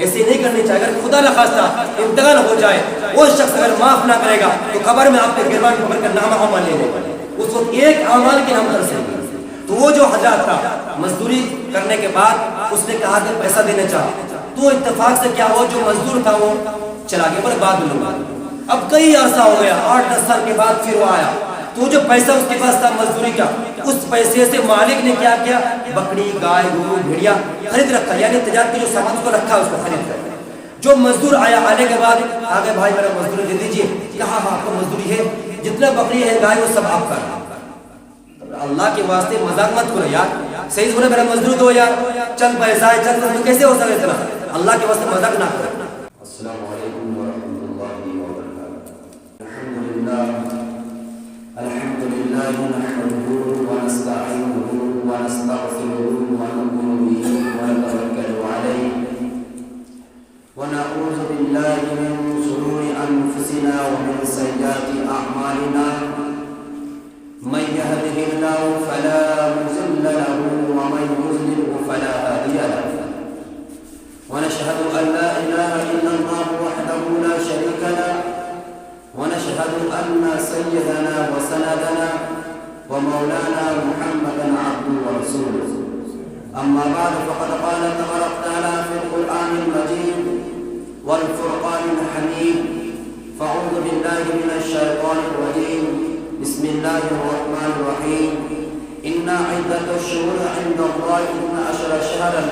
ایسے نہیں کرنی چاہیے. اگر خدا نخواستہ امتحان ہو جائے, وہ شخص اگر معاف نہ کرے گا تو قبر میں آپ کے گربان پکڑ کر نام اعمال لے لے گا. اس وقت ایک اعمال کے نام ترسے گا. تو وہ جو حضرات تھا مزدوری کرنے کے بعد اس نے کہا کہ پیسہ دینا چاہا, تو اتفاق سے کیا ہوا, جو مزدور تھا وہ چلا گیا, پر بعد میں لوگ. اب کئی عرصہ ہو گیا, 8-10 سال کے بعد پھر وہ آیا, تو جو پیسہ اس کے پاس تھا مزدوری کا, اس پیسے سے مالک نے کیا کیا, بکری, گائے, گرو, بھیڑیا خرید رکھا, یعنی تجارت کے جو سامان اس کو رکھا اس کو خرید کر. جو مزدور آیا, آنے کے بعد آگے بھائی میرا مزدوری دے دیجیے, کہا ہاں آپ کو مزدوری ہے, جتنا بکری ہے گائے وہ سب آپ کا. اللہ کے واسطے مذاق مت کرو یار, صحیح بولے میرا مزدور دو یار, چند پیسہ ہے چند پیسہ, کیسے ہو سکتا اتنا, اللہ کے واسطے مذاق نہ کرو. السلام علیکم ورحمۃ اللہ وبرکاتہ. الحمد للہ نحمده ونستعینه ونستغفره ونؤمن به ونتوکل علیہ ونعوذ باللہ من شرور انفسنا ومن سیئات اعمالنا. من يهده الله فلا مضل له ومن يضلل فلا هادي له. ونشهد ان لا اله الا الله وحده لا شريك له ونشهد ان سيدنا وسندنا ومولانا محمدا عبده ورسوله. اما بعد فقد قال تبارك وتعالى في القران المجيد والفرقان الحميد. فاعوذ بالله من الشيطان الرجيم. بسم الله الرحمن الرحيم. إن عدة الشهور عند الله 12 شهرا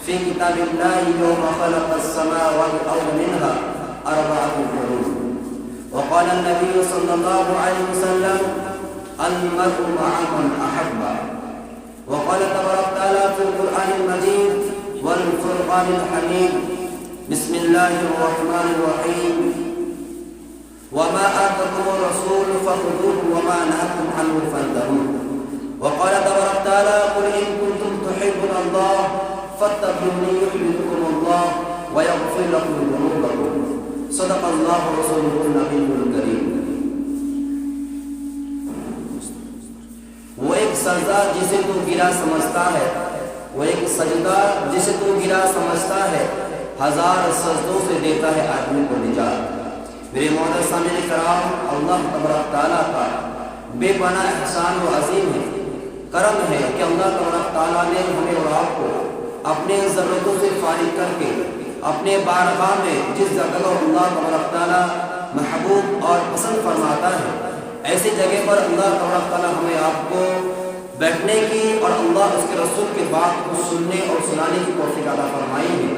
في كتاب الله يوم خلق السماوات والأرض منها 4 حرم. وقال النبي صلى الله عليه وسلم المرء مع من أحب. وقال تبارك وتعالى في القرآن المجيد والفرقان الحميد. بسم الله الرحمن الرحيم. وما آتاكم الرسول فخذوه وما نهاكم عنه فانتهوا. وقال تبارك وتعالى قل إن كنتم تحبون الله فاتبعوني يحببكم الله ويغفر لكم ذنوبكم. صدق الله ورسوله النبي الكريم. وہ ایک سجدہ جسے تو گرا سمجھتا ہے, وہ ایک سجدہ جسے تو گرا سمجھتا ہے, 1000 سجدوں سے دیتا ہے آدمی کو نجات. میرے معزز سامعین کرام, اللہ تبارک تعالیٰ کا بے پناہ احسان و عظیم ہے, کرم ہے کہ اللہ تبارک تعالیٰ نے ہمیں اور آپ کو اپنے ضرورتوں سے فارغ کر کے اپنے بارگاہ میں جس جگہ کو اللہ تبارک تعالیٰ محبوب اور پسند فرماتا ہے, ایسی جگہ پر اللہ تبارک تعالیٰ ہمیں آپ کو بیٹھنے کی اور اللہ اس کے رسول کے بات کو سننے اور سنانے کی توفیق عطا فرمائی ہے.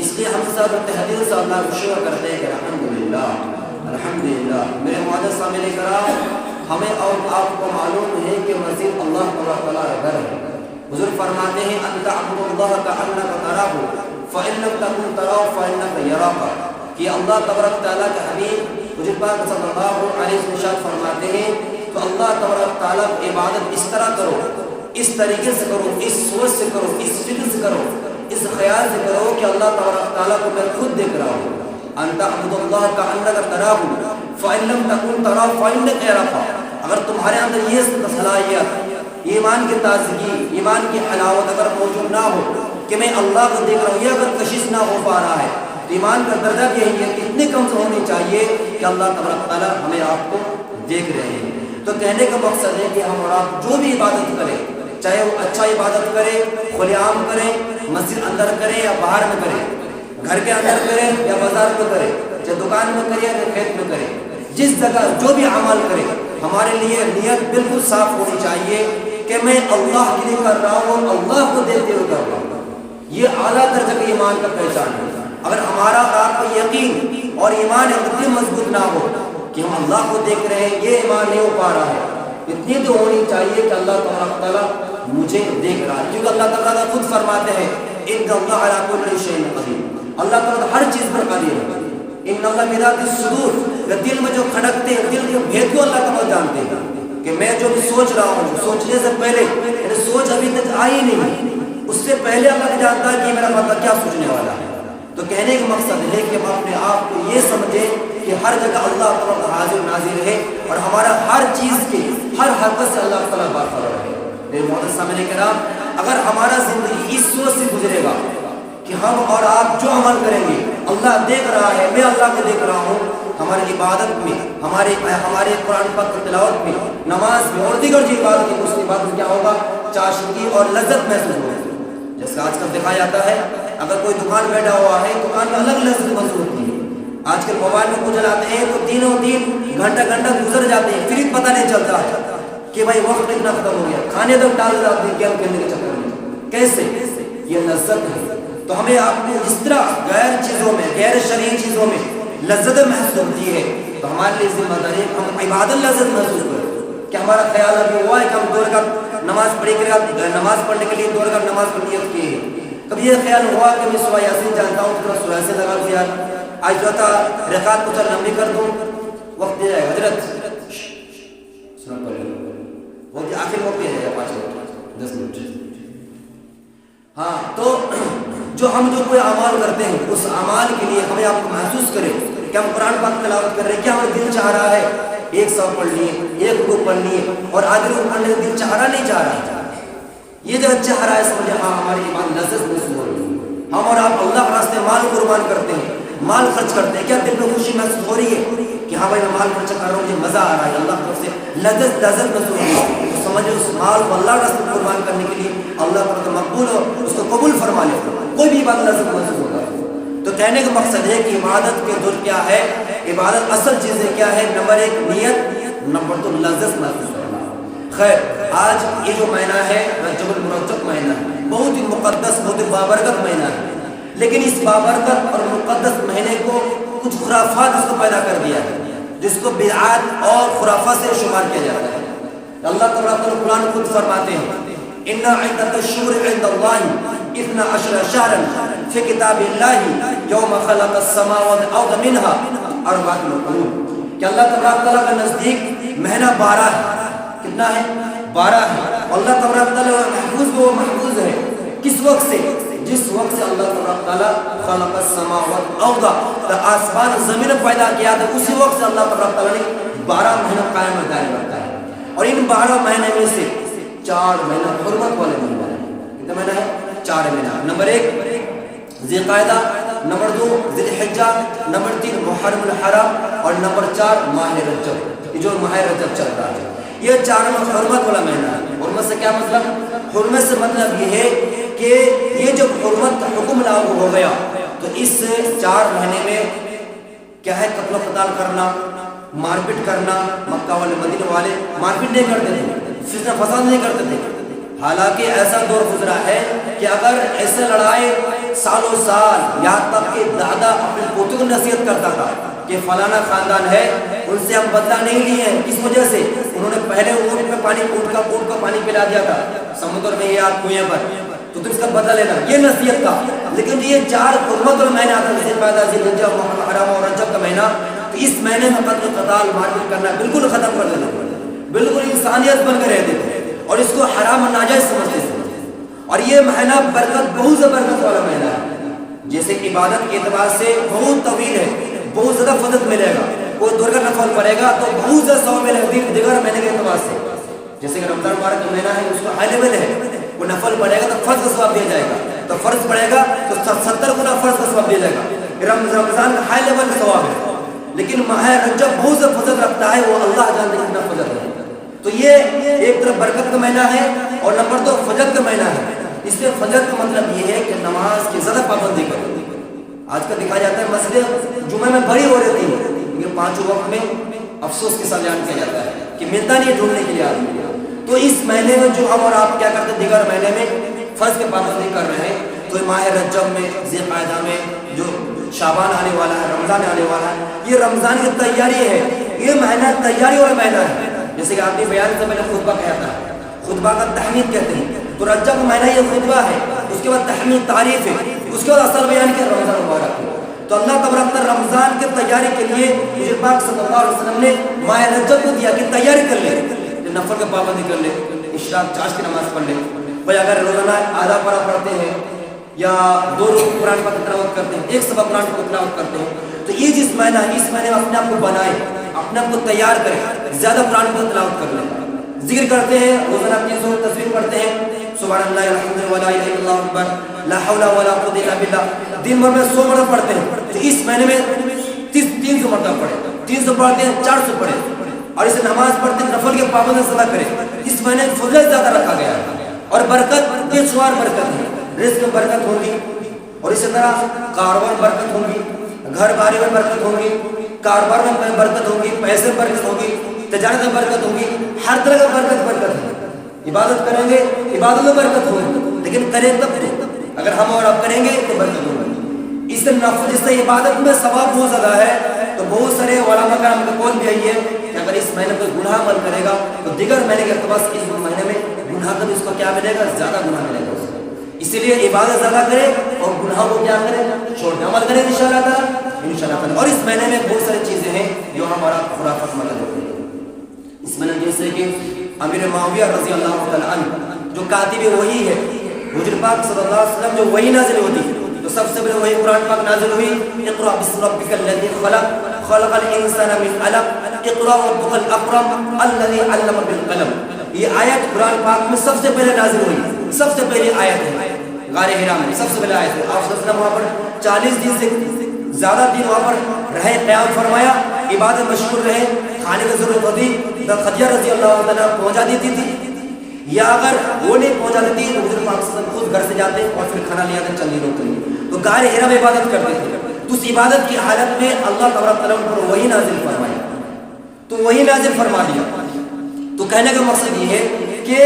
اس لیے ہم سب تحدید سے اللہ کو شکر کرتے ہیں کہ الحمدللہ الحمدللہ. میرے معزز سامعین کرام, ہمیں اور آپ کو معلوم ہے کہ مسجد اللہ تبارک تعالیٰ کا گھر ہے. حضور فرماتے ہیں ان تعبدوا اللہ کأنک تراہ فإن لم تکن تراہ فإنہ یراک, کہ اللہ تبارک تعالیٰ کے حبیب حضور پاک صلی اللہ علیہ وسلم فرماتے ہیں تو اللہ تبارک تعالیٰ کی عبادت اس طرح کرو, اس طریقے سے کرو, اس سوچ سے کرو, اس فکر سے کرو, اس خیال سے کرو کہ اللہ تبارک تعالیٰ کو میں خود دیکھ رہا ہوں. ان تعبدوا اللہ کأنک تراہ فإن لم تکن تراہ فإنہ یراک. اگر تمہارے اندر یہ صلاحیت, ایمان کی تازگی, ایمان کی حلاوت اگر موجود نہ ہو کہ میں اللہ کو دیکھ رہا ہوں, یہ اگر کشش نہ ہو پا رہا ہے, تو ایمان کا درجہ یہی ہے کہ اتنی کمزور ہونی چاہیے کہ اللہ تبارک تعالیٰ ہمیں آپ کو دیکھ رہے ہیں. تو کہنے کا مقصد ہے کہ ہم اور آپ جو بھی عبادت کریں, چاہے وہ اچھا عبادت کریں, کھلے عام کریں, مسجد اندر کریں یا باہر میں کریں, گھر کے اندر کریں یا بازار میں کریں, چاہے دکان میں کریں یا کھیت میں کریں, جس جگہ جو بھی عمل کریں, ہمارے لیے نیت بالکل صاف ہونی چاہیے کہ میں اللہ کے لیے کر رہا ہوں, اللہ کو دیکھتے ہوئے کر رہا ہوں. یہ اعلیٰ درجے کا ایمان کا پہچان ہے. اگر ہمارا آپ کو یقین اور ایمان اتنی مضبوط نہ ہو کہ ہم اللہ کو دیکھ رہے ہیں, یہ ایمان نہیں ہو پا رہا ہے. اتنی تو ہونی چاہیے کہ اللہ تبارک تعالیٰ مجھے دیکھ رہا ہے, کیونکہ اللہ تعالیٰ خود فرماتے ہیں ان اللہ علی کل شیء قدیر, اللہ تعالیٰ ہر چیز پر قادر ہے. ان اللہ بذات الصدور, دل میں جو کھڑکتے ہیں, دل کے بھید کو اللہ تعالیٰ جانتے ہیں کہ میں جو بھی سوچ رہا ہوں, سوچنے سے پہلے میری سوچ ابھی تک آئی نہیں, اس سے پہلے اللہ جانتا ہے کہ میرا بندہ کیا سوچنے والا ہے. تو کہنے کا مقصد ہے کہ ہم اپنے آپ کو یہ سمجھیں کہ ہر جگہ اللہ تعالیٰ حاضر ناظر ہے اور ہمارا ہر چیز کی ہر حرکت سے اللہ تعالیٰ باخبر ہے. میرے معزز سامعین کرام, اگر ہمارا زندگی اس سوچ سے گزرے گا کہ کہ ہم اور آپ جو عمل کریں گے اللہ دیکھ رہا ہے، میں اللہ کو دیکھ رہا ہوں، ہماری عبادت میں، ہمارے قرآن پاک کی تلاوت میں، نماز میں اور دیگر جو عبادت ہے اس کی عبادت کیا ہوگا؟ چاشنی اور لذت محسوس ہوگی۔ جیسے آج کل دکھایا جاتا ہے، اگر کوئی دکان بیٹھا ہوا ہے، دکان میں الگ لذت محسوس ہوتی ہے۔ آج کل موبائل میں کو چلاتے ہیں تو دن گھنٹہ گزر جاتے ہیں، پھر پتہ نہیں چلتا ہے کہ بھائی وقت اتنا ختم ہو گیا، کھانے تک ڈال جاتے ہیں گیم کھیلنے کے چکر میں۔ کیسے؟ یہ لذت ہے۔ تو ہمیں آپ کو اس طرح غیر چیزوں میں، غیر شرعی چیزوں میں لذت محسوس ہوتی ہے، تو ہمارے لیے ذمہ داری ہے ہم عبادت لذت محسوس کریں کہ ہمارا خیال ابھی ہوا ہے کہ ہم 2 رکعت نماز پڑھے گا، نماز پڑھنے کے لیے 2 رکعت نماز پر نیت کی ہے۔ کبھی یہ خیال ہوا کہ میں سورہ یاسین جانتا ہوں، تھوڑا سورہ یاسین لگا دوں یار، آج جو تھا رکعت کو چل لمبی کر دوں، وقت دے جائے حضرت سن پڑھ لیں، وقت آخر وقت دے جائے 5 منٹ 10 منٹ۔ ہاں، تو جو کوئی اعمال کرتے ہیں اس اعمال کے لیے ہمیں آپ کو محسوس کرے کہ ہم قرآن پاک تلاوت کر رہے ہیں، کیا ہمارا دل چاہ رہا ہے 100 پڑھ لیے، 1 رکوع پڑھ لیے اور آگے رکوع پڑھنے کا دل چاہ رہا نہیں چاہ رہا؟ یہ جب چاہ رہا ہے سمجھے ہاں ہماری ایمان لذت محسوس ہو رہی ہے۔ ہم اور آپ اللہ کے راستے مال قربان کرتے ہیں، مال خرچ کرتے ہیں، کیا دل میں خوشی محسوس ہو رہی ہے کہ ہاں بھائی میں مال خرچ کر رہا ہوں، مجھے مزہ آ رہا ہے، اللہ کی طرف سے لذت محسوس ہو رہی ہے؟ تو سمجھے اس مال کو اللہ کے راستے قربان کرنے کے لیے اللہ تعالیٰ مقبول ہو، اس کو قبول فرما لے، کوئی بھی بات لذت محسوس ہوگا۔ تو کہنے کا مقصد ہے کہ عبادت کے دور کیا ہے، عبادت اصل چیزیں کیا ہے؟ نمبر 1 نیت، نمبر 2 لذت محسوس کرنا۔ خیر، آج یہ جو مہینہ ہے رجب المرجب مہینہ ہے، بہت ہی مقدس، بہت ہی بابرکت مہینہ ہے، لیکن اس بابرکت اور مقدس مہینے کو کچھ خرافات اس کو پیدا کر دیا ہے، جس کو بدعات اور خرافات سے شمار کیا جاتا ہے۔ اللہ تعالیٰ قرآن خود فرماتے ہیں ان عدۃ الشہور عند اللہ 12 شہرا فی کتاب اللہ یوم خلق السماوات والارض منها 4 حرم، کہ اللہ تعالیٰ کا نزدیک مہینہ 12 ہے۔ کتنا ہے؟ 12 ہے۔ اللہ تبارک تعالیٰ محفوظ وہ محفوظ ہے کس وقت سے؟ جس وقت سے اللہ تبارک تعالیٰ خلق السماوات والارض، آسمان زمین پیدا کیا تھا، اسی وقت سے اللہ تبارک تعالیٰ نے 12 مہینہ قائم و دائم رکھا ہے۔ اور ان 12 مہینے میں سے 4 مہینہ حرمت والے مہینے ہیں۔ کتنا مہینہ ہے؟ 4 مہینہ۔ نمبر 1 ذی القعدہ، نمبر 2 ذی الحجہ، نمبر 3 محرم الحرام اور نمبر 4 ماہ رجب۔ یہ جو ماہ رجب چل رہا ہے یہ 4 حرمت والا مہینہ ہے۔ حرمت سے کیا مطلب؟ حرمت سے مطلب یہ ہے کہ یہ جب حرمت کا حکم لاگو ہو گیا تو اس 4 مہینے میں کیا ہے؟ قتل و قتال کرنا، مار پیٹ کرنا۔ مکہ والے مدینہ والے مار پیٹ نہیں کرتے تھے، فتنہ فساد نہیں کرتے تھے، حالانکہ ایسا دور گزرا ہے کہ اگر ایسے لڑائی سالوں سال، یہاں تک کہ دادا اپنے پوتوں کو نصیحت کرتا تھا کہ فلانا خاندان ہے ان سے ہم بدلہ نہیں لیے ہیں، کس وجہ سے؟ انہوں نے پہلے اونٹ میں پانی کوٹ کا پانی پلا دیا تھا سمندر میں یا کنویں پر، تو تم اس کا بدلہ لینا، یہ نصیحت تھا۔ لیکن یہ 4 حرمت اور مہینہ آتا ہے، ذی القعدہ، ذی الحجہ، محرم الحرام اور رجب کا مہینہ، تو اس مہینے میں قتل قتال مار پیٹ کرنا بالکل ختم کر دیتے تھے، بالکل انسانیت بن کے رہتے تھے اور اس کو حرام اور ناجائز سمجھتے تھے۔ اور یہ مہینہ برکت، بہت زبردست والا مہینہ ہے، جیسے کہ عبادت کے اعتبار سے بہت طویل ہے، بہت زیادہ فضل ملے گا، کوئی 2 رکعت نفل پڑے گا تو بہت زیادہ ثواب ملے گا دیگر مہینے کے اعتبار سے۔ جیسے کہ رمضان مبارک کا مہینہ ہے، اس کو ہائی لیول ہے، وہ نفل پڑے گا تو فرض کا ثواب دیا جائے گا، تو فرض پڑے گا تو 70 گنا فرض کا ثواب دیا جائے گا۔ رمضان کا ہائی لیول کا ثواب ہے، لیکن ماہ رجب بہت زیادہ فضل رکھتا ہے، وہ اللہ جانتے ہیں کتنا فضل ہے۔ تو یہ ایک طرف برکت کا مہینہ ہے اور نمبر 2 فجر کا مہینہ ہے۔ اس لیے فجر کا مطلب یہ ہے کہ نماز کی زیادہ پابندی کرو۔ آج کل دکھایا جاتا ہے مسجد جمعہ میں بڑی ہو رہی تھی، یہ 5 وقت میں افسوس کے ساتھ بیان کیا جاتا ہے کہ ملتا نہیں ہے ڈھونڈنے کے لیے آدمی۔ تو اس مہینے میں جو ہم اور آپ کیا کرتے ہیں، دیگر مہینے میں فرض کی پابندی کر رہے ہیں، تو ماہ رجب میں، ذی القعدہ میں جو شعبان آنے والا ہے، رمضان آنے والا ہے، یہ رمضان کی تیاری ہے، یہ مہینہ تیاری والا مہینہ ہے۔ جیسے کہ آپ نے بیان سے میں نے خطبہ کہا تھا، خطبہ کا تحمید کہتے ہیں، تو رجب کا مہینہ یہ خطبہ ہے، اس کے بعد تحمید تعریف ہے، اس کے بعد اصل بیان کیا رمضان مبارک ہے۔ تو اللہ تبارک تعالیٰ رمضان کی تیاری کے لیے مجھے پاک صلی اللہ علیہ وسلم نے ماہ رجب کو دیا کہ تیاری کر لے، نفل کا پابندی کر لے، اشراق چاش کی نماز پڑھ لے۔ بھائی اگر روزانہ آدھا پارہ پڑھتے ہیں یا 2 روز قرآن پاک کی تلاوت کرتے ہیں، 1 صفحہ قرآن پاک کی تلاوت کرتے ہیں، تو یہ جس مہینہ ہے اس مہینے میں اپنے آپ کو بنائے، اپنے آپ کو تیار کرے، زیادہ قرآن پاک کی تلاوت کر لیں، ذکر کرتے ہیں، روزانہ 300 تصویر پڑھتے ہیں، سبحان اللہ الحمد للہ لا الہ الا اللہ اکبر لا حول ولا قوت الا باللہ دن بھر میں 100 مرتبہ پڑھتے ہیں، تو اس مہینے میں 300 مرتبہ پڑھے، 300 پڑھتے ہیں 400 پڑھے، اور اسے نماز پڑھتے ہیں نفل کے پابند صدا کرے. اس مہینے فضیلت زیادہ رکھا گیا ہے اور برکت بے شمار برکت ہے. رزق میں برکت ہوگی اور اسی طرح کاروبار برکت ہوگی، گھر باری میں برکت ہوگی، کاروبار میں برکت ہوگی، پیسے میں برکت ہوگی، تجارت میں برکت ہوگی، ہر طرح کا برکت ہے. عبادت کریں گے عبادت میں برکت ہوگی، لیکن کریں تب تو اگر ہم اور آپ کریں گے تو برکت ہوگی. اس سے نفع، جس سے عبادت میں ثواب بہت زیادہ ہے، تو بہت سارے علماء کرام کا قول بھی یہی ہے کہ اگر اس مہینے کوئی گناہ عمل کرے گا تو دیگر مہینے کے اعتبار سے اس مہینے میں گناہ کا بھی اس کو کیا ملے گا؟ زیادہ گناہ ملے گا. اسی لیے عبادت زیادہ کرے اور گناہوں کو کیا کرے؟ چھوڑ دے. عمل کرے انشاءاللہ تعالی. اور اس مہینے میں بہت ساری چیزیں ہیں جو ہمارا خرافت مدد ہوتی ہے. اس مہینے جیسے کہ امیر معاویہ رضی اللہ تعالی عنہ جو کاتب وحی ہے، حضور پاک صلی اللہ علیہ وسلم جو وحی نازل ہوتی تو سب سے پہلے وہی قرآن پاک نازل ہوئی، اقرأ باسم ربک الذی خلق خلق الانسان من علق اقرأ وربک الاکرم الذی علم بالقلم. یہ آیت قرآن پاک میں سب سے پہلے نازل ہوئی، سب سے پہلی آیت ہے غار حرا میں، سب سے پہلے آیت ہے. آپ صلی اللہ علیہ وسلم وہاں پر 40 دن سے زیادہ دن وہاں پر رہے، قیام فرمایا، عبادت مشغول رہے. کھانے کی ضرورت ہوتی خدیجہ رضی اللہ عنہ پہنچا دیتی تھی، یا اگر وہ نہیں پہنچا دیتی تو حضور پاک صلی اللہ علیہ وسلم خود گھر سے جاتے اور پھر کھانا لے آتے چند دنوں کے لیے. تو غار حرا میں عبادت کرتے تھے. تو اس عبادت کی حالت میں اللہ تبارک و تعالیٰ پر وہی نازل فرمایا، تو وہی نازل فرما دیا. تو کہنے کا مقصد یہ ہے کہ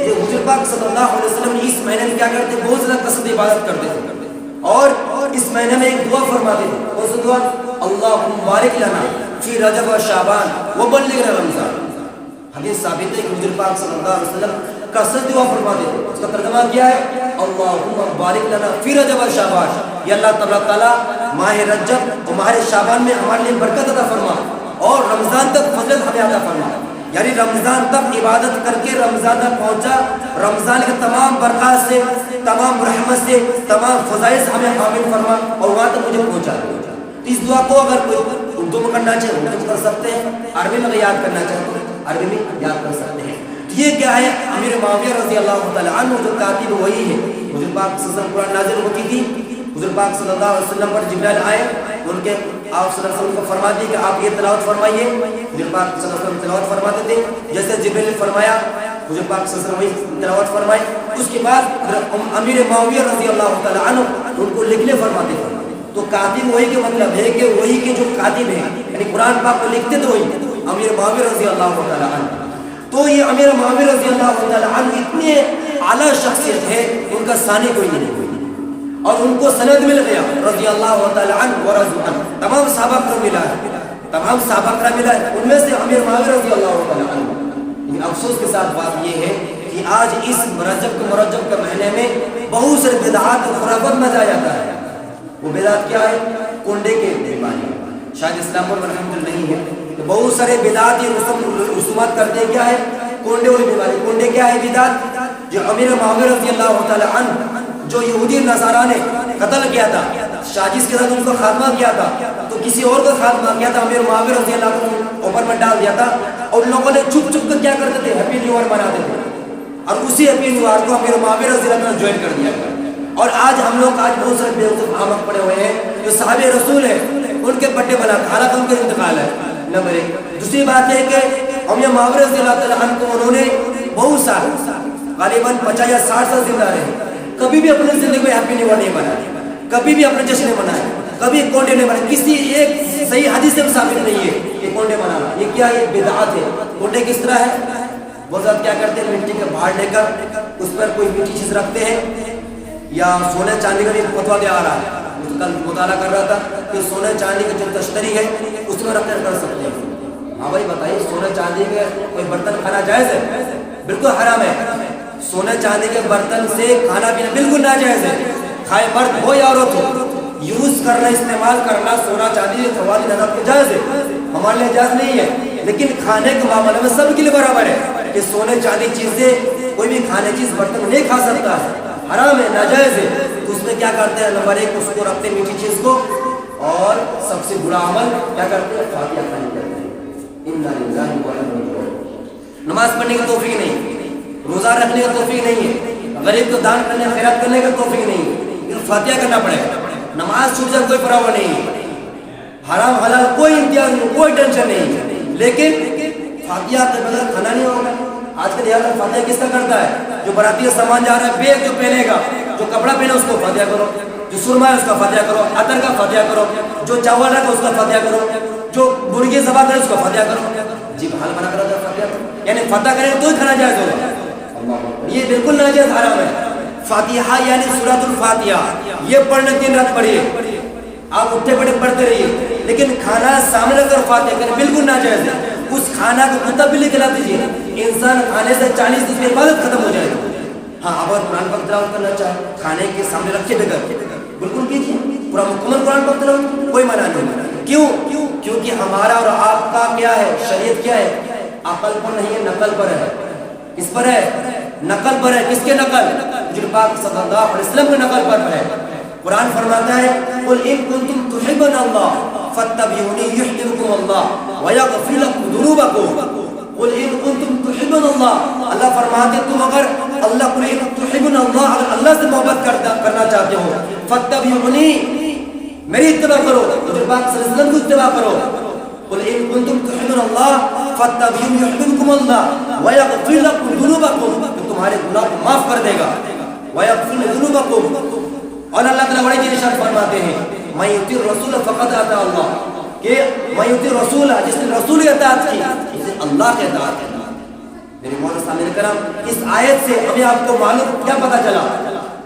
حضور پاک صلی اللہ علیہ وسلم اس مہینے میں کیا کرتے؟ بہت زیادہ قصد عبادت کرتے تھے اور اس مہینے میں ایک دعا فرماتے تھے. کون سی دعا؟ اللہم بارک لنا فی رجب و شعبان وبلغنا رمضان. حدیث ثابت ہے کہ حضور پاک صلی اللہ علیہ وسلم قصد دعا فرماتے تھے. اس کا ترجمہ کیا ہے؟ اللہم بارک لنا فی رجب و شعبان. یا اللہ تبارک تعالیٰ ماہ رجب اور ماہ شعبان میں ہمارے لیے برکت عطا فرما اور رمضان تک فضیلت ہمیں عطا فرما. یعنی رمضان تک عبادت کر کے رمضان تک پہنچا، رمضان کے تمام برکات سے، تمام رحمت سے، تمام فضائل سے ہمیں حامل فرما اور وہاں تک مجھے پہنچا دے. اس دعا کو اگر کوئی اردو میں کرنا چاہے اردو میں کر سکتے ہیں، عربی میں یاد کرنا چاہے تو عربی میں یاد کر سکتے ہیں. یہ کیا ہے؟ امیر معاویہ رضی اللہ تعالی عنہ جو کاتب وہی ہے. حضور پاک صلی اللہ علیہ وسلم قرآن نازل ہوتی تھی، حضور پاک صلی اللہ علیہ وسلم پر جبرائیل آئے، ان کے آپ صلی اللہ علیہ وسلم کو فرما دی کہ آپ یہ تلاوت فرمائیے. حضور پاک صلی اللہ علیہ وسلم تلاوت فرماتے تھے جیسے جبرائیل نے فرمایا، حضور پاک صلی اللہ علیہ وسلم تلاوت فرمائی. اس کے بعد امیر معاویہ رضی اللہ تعالی عنہ ان کو لکھنے فرماتے تھے. تو کاتب وہی کے مطلب ہے کہ وہی کے جو کاتب ہیں یعنی قرآن پاک کو لکھتے تو وہی امیر معاویہ رضی اللہ تعالی عنہ. تو یہ امیر معاویہ رضی اللہ تعالی عنہ اتنے اعلیٰ شخصیت ہے، ان کا ثانی کوئی نہیں ہوئی اور ان کو سند مل گیا رضی اللہ تعالی عنہ ورضوا عنہ. تمام صحابہ کو ملا ہے، تمام صحابہ کو ملا ہے، ان میں سے امیر معاویہ رضی اللہ تعالی عنہ. لیکن افسوس کے ساتھ بات یہ ہے کہ آج اس مرجب کے مہینے میں بہت سارے بدعات اور خرافات میں جایا جاتا ہے. وہ بدعات کیا ہے؟ کنڈے کے بیماری. شاید اسلام پر الحمد نہیں ہے کہ بہت سارے بدعات رسومات کرتے ہیں. کیا ہے؟ کنڈے والی بیماری. کنڈے کیا ہے؟ بدعات جو امیر معاویہ رضی اللہ تعالی عنہ جو یہودی نصارہ نے قتل کیا تھا، سازش کے ساتھ ان کو خاتمہ کیا تھا، تو کسی اور کا خاتمہ کیا تھا امیر معاویہ رضی اللہ عنہ اوپر میں ڈال دیا تھا. اور لوگوں نے چھپ چھپ کر کیا کرتے تھے؟ ہیپی نیو ایئر مناتے تھے اور اسی ہیپی نیو ایئر کو امیر معاویہ رضی اللہ عنہ جوائن کر دیا. اور آج ہم لوگ بہت سارے بیوقوف احمق پڑے ہوئے ہیں جو صحابہ رسول ہیں ان کے بڑے بناتے، حالانکہ ان کا انتقال ہے. نمبر ایک. دوسری بات ہے کہ امیر معاویہ رضی اللہ تعالی عنہ کو انہوں نے بہت سال غالباً 50 یا 60 سال زندہ رہے، کبھی بھی اپنی زندگی میں ہیپی نیو ایئر نہیں منایا، کبھی بھی اپنے جشن نہیں منایا، کبھی کونڈے نہیں منائے. کسی ایک صحیح حدیث سے ثابت نہیں ہے کہ کونڈے منانا. یہ کیا ہے؟ بدعت ہے. کونڈے کس طرح ہے؟ بہت زیادہ کیا کرتے ہیں؟ مٹی کے باہر لے کر اس پر کوئی میٹھی چیز رکھتے ہیں یا سونے چاندی کا ایک فتوا دیا آ رہا ہے. کل مطالعہ کر رہا تھا کہ سونے چاندی کی جو تشتری ہے اس میں رکھ کر سکتے ہیں. ہاں بھائی بتائیے، سونے چاندی کے کوئی برتن کھانا جائز ہے؟ بالکل حرام ہے. سونے چاندی کے برتن سے کھانا پینا بالکل ناجائز ہے، کھائے مرد ہو یا عورت ہو. یوز کرنا، استعمال کرنا سونا چاندی خواتین حضرات کو جائز ہے، ہمارے لیے جائز نہیں ہے. لیکن کھانے کے معاملے میں سب کے لیے برابر ہے کہ سونے چاندی چیزیں کوئی بھی کھانے چیز برتن نہیں کھا سکتا ہے، حرام ہے، ناجائز ہے. تو اس میں کیا کرتے ہیں؟ نمبر ایک اس کو رکھتے میٹھی چیز کو، اور سب سے برا عمل کیا کرتے ہیں؟ فاتحہ خانی کرتے ہیں. نماز پڑھنے کی توفیق نہیں، روزہ رکھنے کی توفیق نہیں ہے، غریب کو دان کرنے خیرات کرنے کا توفیق نہیں ہے، لیکن فاتحہ کرنا پڑے گا. نماز چھوٹ جائے کوئی پرواہ نہیں، حرام حلال کوئی امتیاز نہیں، کوئی ٹینشن نہیں، لیکن فاتحہ کے بغیر کھانا نہیں ہوگا. آج کل یہاں فاتحہ کس کا کرتا ہے؟ جو براتی سامان جا رہا ہے، بیگ جو پہنے گا، جو کپڑا پہنے اس کو فاتحہ کرو، جو سرما ہے اس کا فاتحہ کرو، عطر کا فاتحہ کرو، جو چاول رکھا اس کا فاتحہ کرو، جو مرغی ذبح کرے اس کا فاتحہ کرو. جی حال بنا کرو تو فاتحہ کرو، یعنی فتح کرے تو ہی کھانا جائز ہوگا. یہ بالکل ناجائز حرام ہے. فاتحہ یعنی سورۃ الفاتحہ یہ پڑھنے 3 رات پڑھیے، آپ اٹھتے پڑھے پڑھتے رہیے، لیکن کھانا سامنے رکھ کر فاتحہ کریں بالکل ناجائز ہے. اس کھانا کو کتب بھی لکھلا دیجیے، انسان کھانے سے 40 دن کی عبادت ختم ہو جائے گا. ہاں اگر قرآن پاک تلاوت کرنا چاہے کھانے کے سامنے رکھے بغیر بالکل کیجیے، پورا مکمل قرآن پاک تلاوت، کوئی منع نہیں. کیوں؟ کیونکہ ہمارا اور آپ کا کیا ہے؟ شریعت کیا ہے؟ عقل پر نہیں ہے، نقل پر ہے. اس پر ہے، نقل پر ہے. کس کے نقل؟ حضور پاک صلی اللہ علیہ وسلم کے نقل پر ہے. قرآن فرماتا ہے قل ان کنتم تحبون اللہ فاتبعونی یحببکم اللہ ویغفر لکم ذنوبکم. قل ان کنتم تحبون اللہ، اللہ فرماتے تم اگر اللہ قل ان تحبون اللہ، اگر اللہ سے محبت کرنا چاہتے ہو، فاتبعونی میری اتباع کرو، حضور پاک صلی اللہ علیہ وسلم کی اتباع کرو. قل ان کنتم تحبون اللہ فاتبعونی یحببکم اللہ ویغفر لکم ذنوبکم، تو تمہارے گناہ کو معاف کر دے گا. ویغفر لکم ذنوبکم. اور اللہ تعالیٰ بڑے جی ارشاد فرماتے ہیں من یطیع الرسول فقد اطاع اللہ، کہ من یطیع الرسول، جس نے رسول کی اطاعت کی اسے اللہ کی اطاعت کی. میرے مولانا سامعین کرام، اس آیت سے ہمیں آپ کو معلوم کیا پتہ چلا؟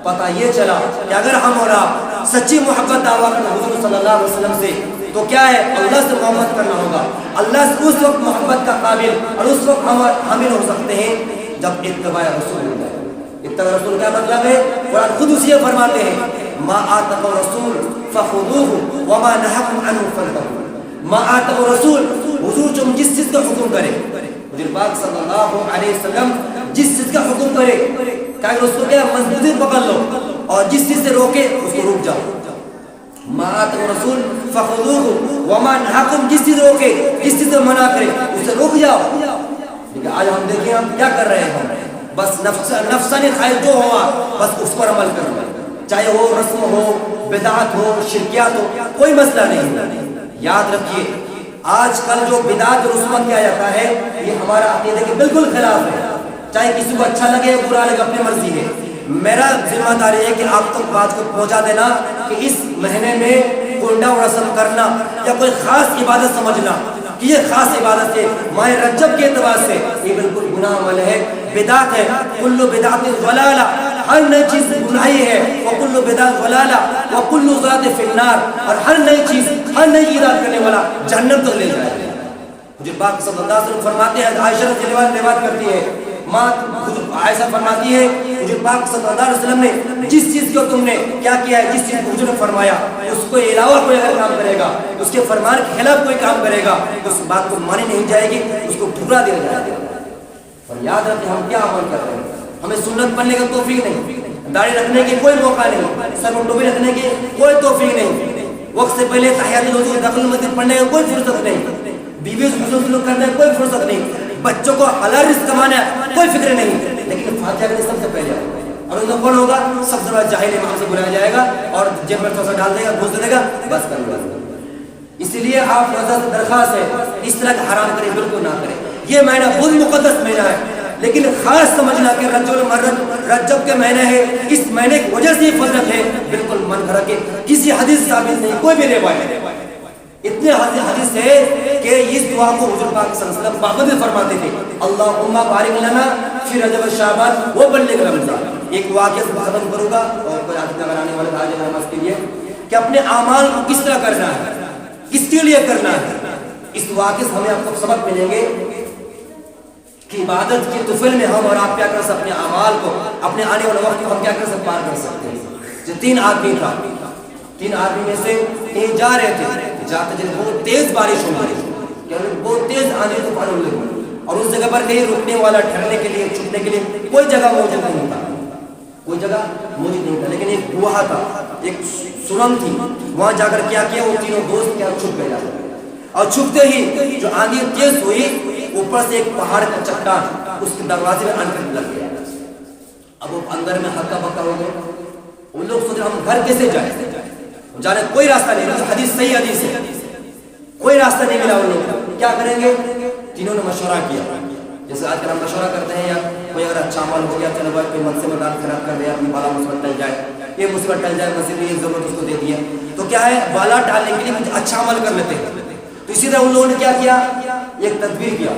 پتہ یہ چلا کہ اگر ہم اور آپ سچی محبت دعویٰ کریں حضور صلی اللہ علیہ وسلم سے تو کیا ہے؟ اللہ سے محبت کرنا ہوگا. اللہ سے اس وقت محبت کا قابل اور اس وقت ہم حامل ہو سکتے ہیں جب اتباع رسول ہوتا ہے. اتباع رسول کا مطلب ہے قرآن خود اسی فرماتے ہیں ما آتاکم الرسول فخذوه وما نهاکم عنه فانتهوا. ما آتاکم الرسول، حضور جو جس چیز کا حکم کرے، حضور پاک صلی اللہ علیہ وسلم جس چیز کا حکم کرے کہ اس کو کیا مضبوطی پکڑ لو، اور جس چیز سے روکے اس کو رک جاؤ. ما آتاکم الرسول فخذوه وما نهاکم، جس چیز روکے جس چیز سے منع کرے اس سے رک جاؤ. لیکن آج ہم دیکھیں ہم کیا کر رہے ہیں، بس نفسانی خواہش جو ہوا بس اس پر عمل کرنا، چاہے وہ رسم ہو، بدعت ہو، شرکیات ہو، کوئی مسئلہ نہیں. یاد رکھیے آج کل جو بدعت اور رسومات کیا جاتا ہے یہ ہمارا عقیدے کے بالکل خلاف ہے. چاہے کسی کو اچھا لگے برا لگے اپنی مرضی ہے. میرا ذمہ داری ہے کہ آپ تک بات کو پہنچا دینا کہ اس مہینے میں کنڈا رسم کرنا یا کوئی خاص عبادت سمجھنا کہ یہ خاص عبادت ہے ماہ رجب کے اعتبار سے یہ بالکل گناہ عمل ہے، بدعت ہے. کل بدعت ضلالہ، ہر نئی چیز گناہی ہے. وکل بدعت ضلالہ وکل ضلالۃ فی النار، اور ہر نئی چیز ہر نئی ایجاد کرنے والا جہنم تک لے جائے گا. مجھے پاک صلی اللہ علیہ وسلم فرماتے ہیں، عائشہ رضی اللہ عنہا روایت کرتی ہے، عائشہ فرماتی ہے مجھے پاک صلی اللہ علیہ وسلم نے جس چیز کو تم نے کیا کیا ہے، جس چیز کو حضور نے فرمایا اس کو علاوہ کوئی اگر کام کرے گا، اس کے فرمان کے خلاف کوئی کام کرے گا تو اس بات کو مانی نہیں جائے گی، اس کو ٹھکرا دیا جائے گا. اور یاد رکھیں ہم کیا عمل کر رہے ہیں. ہمیں سنت پڑھنے کا توفیق نہیں، داڑھی رکھنے کی کوئی موقع نہیں، سر میں ٹوپی رکھنے کی کوئی توفیق نہیں، وقت سے پہلے تحیات الوضو داخل مسجد پڑھنے کا کوئی فرصت نہیں، بیوی سے حسن سلوک کرنے کا کوئی فرصت نہیں، بچوں کو حلال رزق کمانا کوئی فکر نہیں. لیکن فاتحہ کرنے سب سے پہلے اور اس میں کون ہوگا؟ سب سے بڑا جاہل امام سے بلایا جائے گا اور جیب میں تھوڑا ڈال دے گا، گھوس دے گا، بس کر لو. اسی لیے آپ رضا سے درخواست ہے اس طرح کا حرام کریں بالکل نہ کریں. یہ مہینہ بہت مقدس مہینہ ہے، لیکن خاص سمجھنا کہ رجب کے مہینے ہے، اس مہینے کی وجہ سے یہ فضیلت ہے، بالکل من گھڑا کے کسی حدیث ثابت نہیں، کوئی بھی روایت. اتنے حدیث ہے کہ اس دعا کو حضور پاک صلی اللہ علیہ وسلم پابندی فرماتے تھے، اللہم بارک لنا فی رجب شعبان وبلغ رمضان. ایک واقعہ سے ختم کروں گا اور کوئی آگے اگر آنے والے حاضر نماز کے لیے کہ اپنے اعمال کو کس طرح کرنا ہے، کس کے لیے کرنا ہے. اس واقعے سے ہمیں آپ کو سبق ملیں گے کہ عبادت کی طفل میں ہم اور آپ کیا کر سکتے ہیں، اعمال کو اپنے آنے والے وقت کو ہم کیا کر سکتے پار کر سکتے ہیں. جو 3 آدمی تھا، 3 آدمی میں سے کہیں جا رہے تھے، جاتے جاتے بہت تیز بارش ہو رہی، بہت تیز آندھی طوفان ہونے لگی اور اس جگہ پر کہیں رکنے والا، ٹھہرنے کے لیے، چھپنے کے لیے کوئی جگہ موجود نہیں تھا، کوئی جگہ موجود نہیں تھا. لیکن ایک گوہا تھا، ایک سرنگ تھی، وہاں جا کر کیا کیا وہ تینوں دوست کیا چھپ گئے. اور چھپتے ہی جو آندھی تیز ہوئی، اوپر سے ایک پہاڑ کا چٹان اس کے دروازے میں آن کر لگ گیا. اب وہ اندر میں ہکا بکا ہو گئے. ان لوگ سوچ رہے ہم گھر کیسے جائیں, جانے کوئی راستہ نہیں, حدیث صحیح حدیث ہے, کوئی راستہ نہیں ملا. ان لوگ کیا کریں گے؟ تینوں نے مشورہ کیا, جیسے آج کل ہم مشورہ کرتے ہیں, یا کوئی اگر اچھا عمل ہو گیا, چلو بھائی کوئی من سے مدار خراب کر دیا, اپنی بالا مصیبت ٹل جائے, یہ مصیبت ٹل جائے, مسجد میں یہ ضرورت اس کو دے دی ہے, تو کیا ہے بالا ٹالنے کے لیے کچھ اچھا عمل کر لیتے ہیں. تو اسی طرح ان لوگوں نے کیا کیا, ایک تدبیر کیا.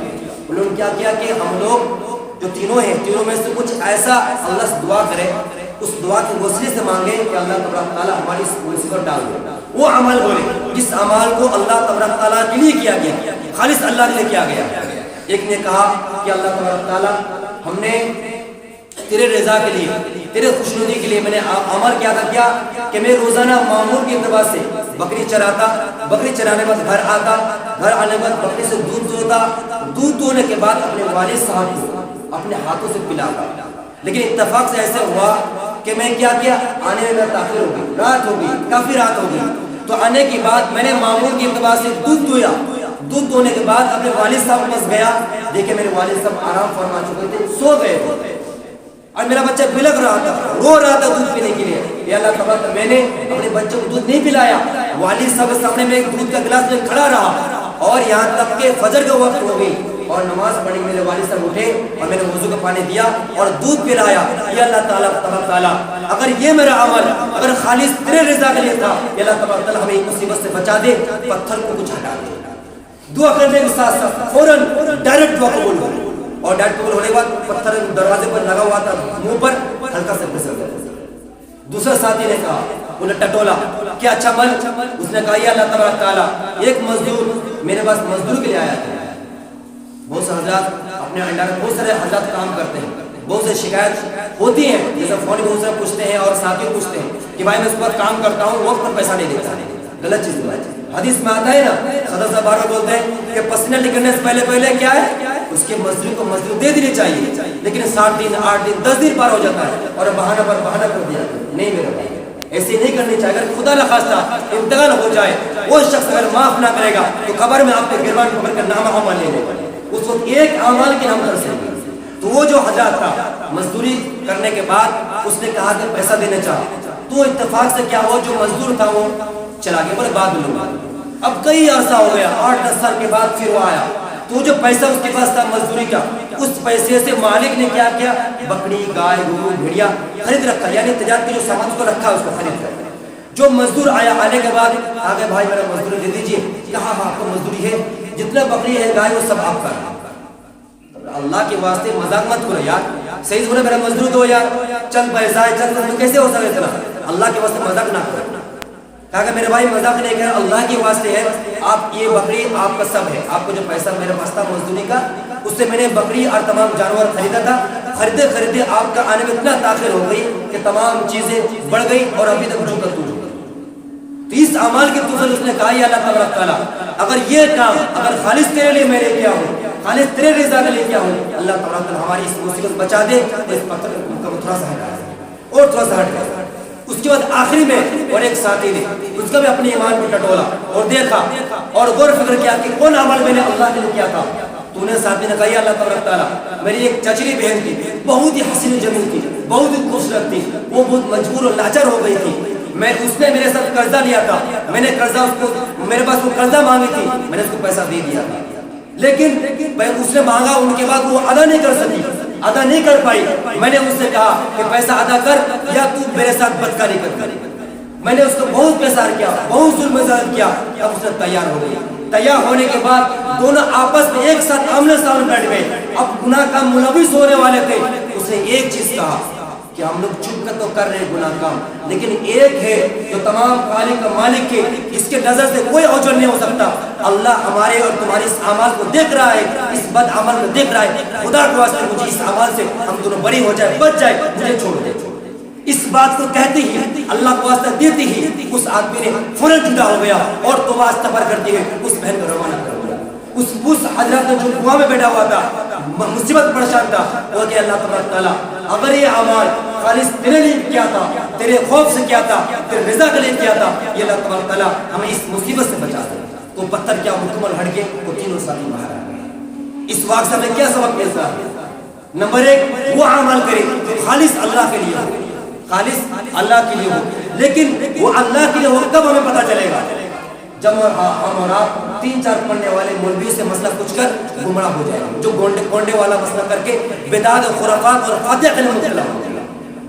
ان لوگوں نے کیا کیا کہ ہم لوگ جو تینوں ہیں, تینوں میں سے کچھ ایسا اللہ سے دعا کرے, اس دعا کے وسیلے سے مانگے کہ اللہ تبارک تعالیٰ ہماری مصیبت ڈال دے. وہ عمل بولے جس عمل کو اللہ تبارک تعالیٰ کے لیے کیا گیا, خالص اللہ کے لیے کیا گیا. ایک نے کہا کہ اللہ تبارک تعالیٰ ہم نے تیرے رضا کے لیے, تیرے خوشنودی کے لیے میں نے عمل کیا تھا کہ میں روزانہ معمول کے اعتبار سے بکری چراتا, بکری چرانے کے بعد گھر آتا, گھر آنے کے بعد بکری سے دودھ دوتا, دودھ دونے کے بعد اپنے والد صاحب کو اپنے ہاتھوں سے پلاتا. لیکن اتفاق سے ایسے ہوا کہ میں کیا آنے میں تاخیر ہو گئی, رات ہو گئی, کافی رات ہو گئی. تو آنے کے بعد میں نے معمول کے اعتبار سے دودھ دویا, دودھ دونے کے بعد اپنے والد صاحب کے پاس گیا, دیکھے میرے والد صاحب آرام فرما چکے تھے, سو گئے تھے, اور میرا بچہ بلک رہا تھا, رو رہا تھا دودھ پینے کے لیے. یا اللہ تعالیٰ میں نے اپنے بچے کو دودھ نہیں پلایا, والد صاحب کے سامنے میں ایک دودھ کا گلاس میں کھڑا رہا, اور یہاں تک کہ فجر کا وقت ہو گئی اور نماز پڑھی. میرے والد صاحب اٹھے اور میں نے وضو کا پانی دیا اور دودھ پلایا. یا اللہ تعالیٰ اگر یہ میرا عمل اگر خالص تیرے رضا کے لیے تھا, یا اللہ تعالیٰ ہمیں مصیبت سے بچا دے, پتھر کو کچھ ہٹا دے. دعا کرنے کے ساتھ ساتھ فوراً ڈائریکٹ دعا قبول ہو, اور ڈائریکٹ قبول ہونے کے بعد پتھر دروازے پر لگا ہوا تھا, منہ پر ہلکا سے پھسل گیا. دوسرا ساتھی نے کہا, انہیں ٹٹولا, کیا اچھا عمل. اس نے کہا یا اللہ تبارک تعالیٰ ایک مزدور میرے پاس مزدور کے لیے آیا تھا. بہت سے حضرات اپنے انڈر بہت سارے حضرات کام کرتے ہیں, بہت سے شکایت ہوتی ہیں, جیسے فون بہت سارے پوچھتے ہیں اور ساتھی پوچھتے ہیں کہ بھائی میں اس پر کام کرتا ہوں, وقت پر پیسہ نہیں دیتا. غلط چیز ہے. حدیث میں آتا ہے نا, صدر صاحب بار بار بولتے ہیں کہ پسینہ نکلنے سے پہلے کیا ہے, اس کے مزدور کو مزدور دے دینی چاہیے. لیکن 7 دن 8 دن 10 دن پار ہو جاتا ہے اور بہانہ پر بہانہ کر دیا. نہیں میرے بھائی, ایسے نہیں کرنی چاہیے. اگر خدا نخواستہ انتقال ہو جائے, وہ شخص اگر معاف نہ کرے گا تو قبر میں آپ کے گربان پکڑ کر نامہ عمل لے لے گا. اس وقت ایک اعمال کے نام کر سکتے. تو وہ جو حضرات تھا مزدوری کرنے کے بعد اس نے کہا کہ پیسہ دینا چاہا, تو اتفاق سے کیا ہوا, جو مزدور تھا وہ چلا گیا, بولے بعد میں لوں. اب کئی عرصہ ہو گیا, 8-10 سال کے بعد پھر وہ آیا, تو جو پیسہ اس کے پاس تھا مزدوری کا, اس پیسے سے مالک نے کیا کیا, بکری, گائے, گرو, بھیڑیا خرید رکھا, یعنی تجارت کے جو سامان اس کو رکھا, اس کو خرید کر. جو مزدور آیا, آنے کے بعد آگے بھائی میرا مزدوری دے دیجیے. کہا ہاں آپ کو مزدوری ہے, جتنا بکری ہے گائے وہ سب آپ کا. اللہ کے واسطے مذاق مت کرو یار, صحیح سے میرا مزدور دو یار, چند پیسہ ہے, چند کیسے ہو سکے اتنا. اللہ کے واسطے مذاق نہ کرو. کہا کہ میرے بھائی مذاق نہیں کر, اللہ کے واسطے ہے, آپ یہ بکری آپ کا سب ہے, آپ کو جو پیسہ میرے پاس تھا مزدوری کا, اس سے میں نے بکری اور تمام جانور خریدا تھا. خریدے آپ کا آنے میں اتنا تاخیر ہو گئی کہ تمام چیزیں بڑھ گئی اور ابھی تک جو کر تو. تو اس اعمال کے دوسرے اس نے کہا یا اللہ تبارک تعالیٰ اگر یہ کام اگر خالص تیرے لیے میں نے کیا ہوں, خالص تیرے رضا کے لیے کیا ہوں, اللہ تبارک تعالیٰ ہماری اس مصیبت بچا دے. تو اس پتھر کو تھوڑا سا ہٹا اور تھوڑا سا ہٹ گیا. اس کے بعد آخری میں اور ایک ساتھی نے اس کا بھی اپنے ایمان کو ٹٹولا اور دیکھا اور غور فکر کیا کہ کون عمل میں نے اللہ کے لیے کیا تھا. تو نے ساتھی نے کہا یا اللہ تبارک تعالیٰ میری ایک چچلی بہن تھی, بہت ہی حسین جمیل تھی, بہت ہی خوبصورت تھی, وہ بہت مجبور اور لاچار ہو گئی تھی. اس نے میرے ساتھ قرضہ لیا تھا, میں نے قرضہ اس کو, میرے پاس وہ قرضہ مانگی تھی, میں نے اس کو پیسہ دے دیا تھا. لیکن اس نے مانگا, ان کے بعد وہ ادا نہیں کر سکی, ادا نہیں کر پائی. میں نے اس سے کہا کہ پیسہ ادا کر یا تو میرے ساتھ بدکاری کر. میں نے اس کو بہت پیسار کیا, بہت ظلم زیادت کیا. اب اس نے تیار ہو گئی. تیار ہونے کے بعد دونوں آپس میں ایک ساتھ آمنے سامنے بیٹھ گئے. اب گناہ کا ملوث ہونے والے تھے. اس نے ایک چیز کہا کہ ہم لوگ چھپ کر تو کر رہے ہیں گناہ کام, لیکن ایک ہے جو تمام خالق کا مالک کے, اس کے نظر سے کوئی اوجھل نہیں ہو سکتا. اللہ ہمارے اور تمہارے اس اعمال کو دیکھ رہا ہے, اس بد عمل کو دیکھ رہا ہے. خدا کے واسطے مجھے اس عمل سے ہم دونوں بری ہو جائے, بچ جائے, مجھے چھوڑ دے. اس بات کو کہتے ہی اللہ کو واسطہ دیتے ہی اس آدمی نے فوراً جدا ہو گیا اور توبہ استغفار کرتے ہوئے اس بہن کو روانہ کر دیا. اس حضرت نے جو گوا میں بیٹھا ہوا تھا, مصیبت پریشان تھا, وہ کہ اللہ تبارک تعالیٰ اگر یہ اعمال خالص تیرے لیے کیا تھا, تیرے خوف سے کیا تھا, تیرے رضا کے لیے کیا تھا, یہ اللہ تبارک تعالیٰ ہمیں اس مصیبت سے بچا دے. تو پتھر کیا مکمل ہٹ کے وہ تینوں ساتھی باہر آ گئے. اس واقعہ میں کیا سبق ملتا ہے؟ نمبر ایک وہ عمل کرے جو خالص اللہ کے لیے ہو، خالص اللہ کے لیے ہو. لیکن وہ اللہ کے لیے ہو کب ہمیں پتہ چلے گا؟ جب ہم اور آپ 3-4 پڑھنے والے مولویوں سے مسئلہ پوچھ کر گمراہ ہو جائے گا، جو گونڈے والا مسئلہ کر کے بدعت اور خرافات اور فاتحہ کے مبتلا ہو.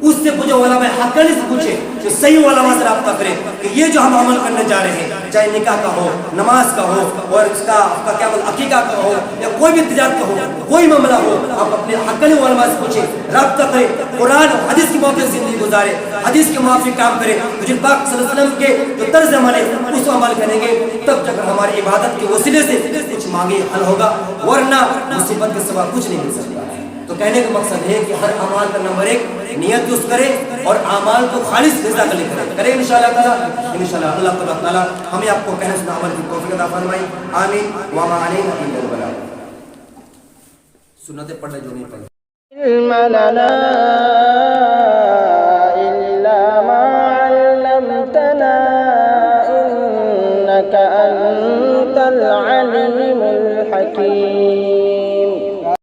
اس سے پوچھو، علماء حقانی سے پوچھے کہ صحیح علماء سے رابطہ کرے کہ یہ جو ہم عمل کرنے جا رہے ہیں، چاہے نکاح کا ہو، نماز کا ہو، اور اس کا کیا بولتے عقیقہ کا ہو، یا کوئی بھی تجارت کا ہو، کوئی معاملہ ہو، آپ اپنے حقانی علماء سے پوچھیں، رابطہ کریں، قرآن اور حدیث کے موافق زندگی گزارے، حدیث کے موافق کام کریں، حضور پاک صلی اللہ علیہ وسلم کے جو طرز عمل ہے اس کو عمل کریں گے، تب جب ہماری عبادت کے وسیلے سے کچھ مانگے حل ہوگا، ورنہ مصیبت کے سوا کچھ نہیں مل سکتا. تو کہنے کا مقصد ہے کہ ہر اعمال کا نمبر ایک نیت درست کرے اور اعمال کو خالص رضا کے لیے کرے انشاءاللہ تعالی. انشاءاللہ اللہ تعالی ہمیں آپ کو کہنے سنا عمل کی توفیق عطا فرمائے. آمین. وما علینا الا البلاغ. سنتیں پڑھنے جو نہیں پڑھی. علم لنا إلا ما علمتنا إنك أنت العليم الحكيم.